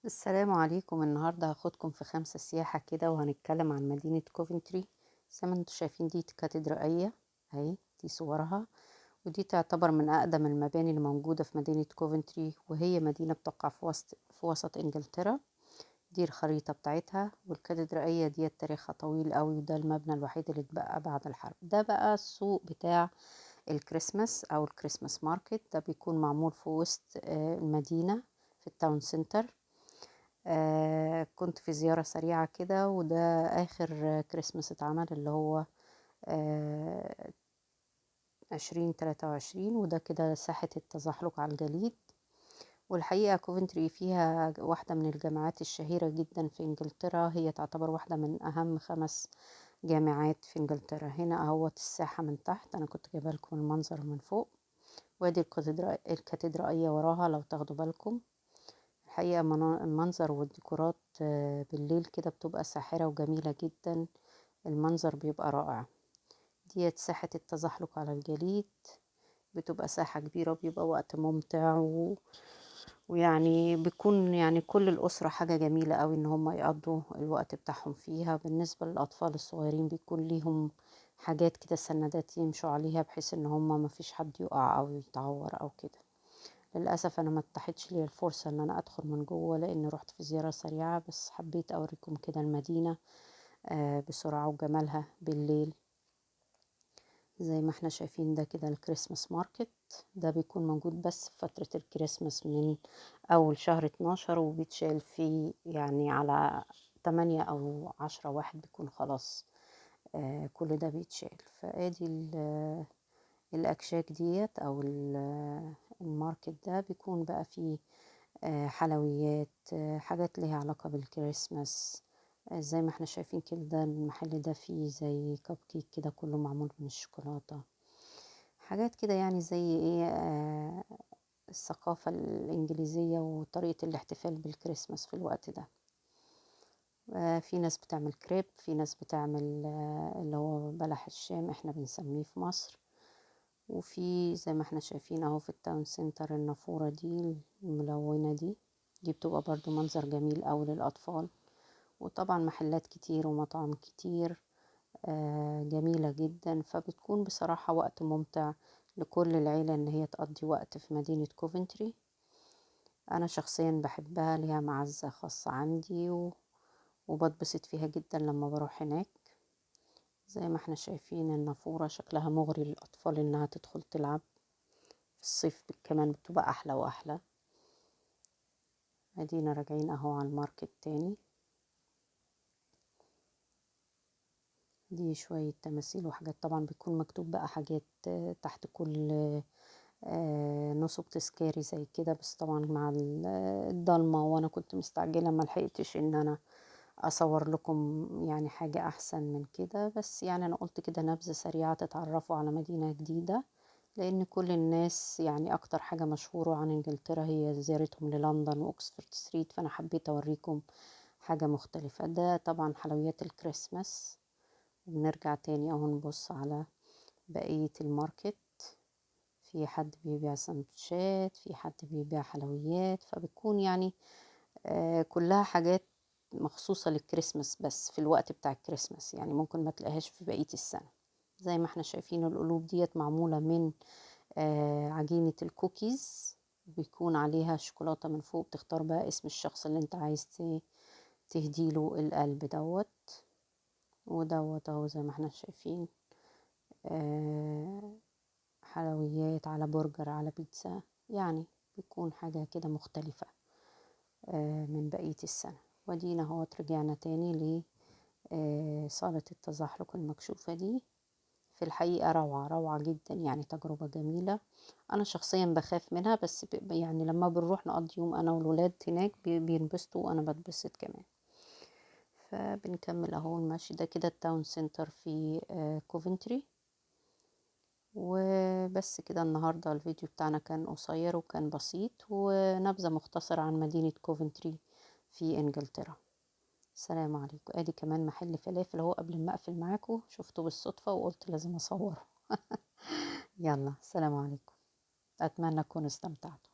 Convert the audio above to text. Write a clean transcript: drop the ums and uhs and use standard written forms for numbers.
السلام عليكم. النهاردة هاخدكم في 5 سياحة كده، وهنتكلم عن مدينة كوفنتري. زي ما انتوا شايفين دي كاتدرائية اهي، دي صورها. ودي تعتبر من أقدم المباني اللي موجودة في مدينة كوفنتري، وهي مدينة بتقع في وسط إنجلترا. دي الخريطة بتاعتها. والكاتدرائية دي تاريخها طويل قوي، وده المبنى الوحيد اللي اتبقى بعد الحرب. ده بقى السوق بتاع الكريسماس أو الكريسماس ماركت. ده بيكون معمول في وسط المدينة في التاون سنتر. كنت في زيارة سريعة كده، وده آخر كريسماس اتعمل، اللي هو 2023. وده كده ساحة التزحلق على الجليد. والحقيقة كوفنتري فيها واحدة من الجامعات الشهيرة جدا في إنجلترا. هي تعتبر واحدة من أهم 5 جامعات في إنجلترا. هنا أهوت الساحة من تحت، أنا كنت جايبه لكم المنظر من فوق. وادي الكاتدرائية وراها لو تاخدوا بالكم. الحقيقة المنظر والديكورات بالليل كده بتبقى ساحرة وجميلة جدا. المنظر بيبقى رائع. ديت ساحة التزحلق على الجليد. بتبقى ساحة كبيرة، بيبقى وقت ممتع ويعني بيكون يعني كل الأسرة حاجة جميلة قوي ان هم يقضوا الوقت بتاعهم فيها. بالنسبة للأطفال الصغيرين بيكون ليهم حاجات كده، سندات يمشوا عليها، بحيث ان هم ما فيش حد يقع او يتعور او كده. للأسف أنا ما اتاحتش لي الفرصة إن أنا أدخل من جوه، لأن رحت في زيارة سريعة. بس حبيت أوريكم كده المدينة بسرعة وجمالها بالليل. زي ما احنا شايفين ده كده الكريسماس ماركت. ده بيكون موجود بس في فترة الكريسماس من أول شهر 12، وبيتشال فيه يعني على 8 أو 10 واحد بيكون خلاص. كل ده بيتشال. فادي الأكشاك ديت أو الماركت ده بيكون بقى فيه حلويات، حاجات ليها علاقة بالكريسماس. زي ما احنا شايفين كده، ده المحل ده فيه زي كب كيك كده كله معمول من الشوكولاتة. حاجات كده يعني زي ايه، الثقافة الإنجليزية وطريقة الاحتفال بالكريسماس في الوقت ده. في ناس بتعمل كريب، في ناس بتعمل اللي هو بلح الشام احنا بنسميه في مصر. وفي زي ما احنا شايفين اهو في التاون سنتر النافورة دي الملونة دي بتبقى برضو منظر جميل اوي للأطفال. وطبعا محلات كتير ومطاعم كتير جميلة جدا. فبتكون بصراحة وقت ممتع لكل العيلة ان هي تقضي وقت في مدينة كوفنتري. انا شخصيا بحبها، ليها معزة خاصة عندي وبتبسط فيها جدا لما بروح هناك. زي ما احنا شايفين النافورة شكلها مغري للأطفال انها تدخل تلعب. في الصيف كمان بتبقى احلى واحلى. ادينا راجعين اهو على الماركت تاني. دي شوية تماثيل وحاجات، طبعا بيكون مكتوب بقى حاجات تحت كل نصب تذكاري زي كده. بس طبعا مع الضلمة وانا كنت مستعجلة ما لحقتش ان انا اصور لكم يعني حاجة احسن من كده. بس يعني انا قلت كده نبذة سريعة تتعرفوا على مدينة جديدة، لان كل الناس يعني اكتر حاجة مشهورة عن انجلترا هي زيارتهم للندن واكسفورد ستريت. فانا حبيت اوريكم حاجة مختلفة. ده طبعا حلويات الكريسماس. ونرجع تاني اهو نبص على بقية الماركت. في حد بيبيع سندوتشات، في حد بيبيع حلويات. فبتكون يعني كلها حاجات مخصوصة للكريسماس، بس في الوقت بتاع الكريسماس يعني ممكن ما تلاقيهاش في بقية السنة. زي ما احنا شايفين القلوب ديت معمولة من عجينة الكوكيز. بيكون عليها شوكولاتة من فوق، بتختار بقى اسم الشخص اللي انت عايز تهديله القلب دوت. ودوت اهو زي ما احنا شايفين حلويات على برجر على بيتزا. يعني بيكون حاجة كده مختلفة من بقية السنة. ودينا اهو رجعنا تاني لصالة التزحلق المكشوفة دي. في الحقيقة روعة روعة جدا، يعني تجربة جميلة. أنا شخصيا بخاف منها، بس يعني لما بنروح نقضي يوم أنا والولاد هناك بينبسطوا وأنا بتبسط كمان. فبنكمل أهو المشي. ده كده التاون سنتر في كوفنتري. وبس كده النهاردة الفيديو بتاعنا كان قصير وكان بسيط، ونبذة مختصرة عن مدينة كوفنتري في إنجلترا. السلام عليكم. ادي كمان محل فلافل اهو قبل ما اقفل معاكم، شفته بالصدفة وقلت لازم اصوره. يلا سلام عليكم. اتمنى اكون استمتعت.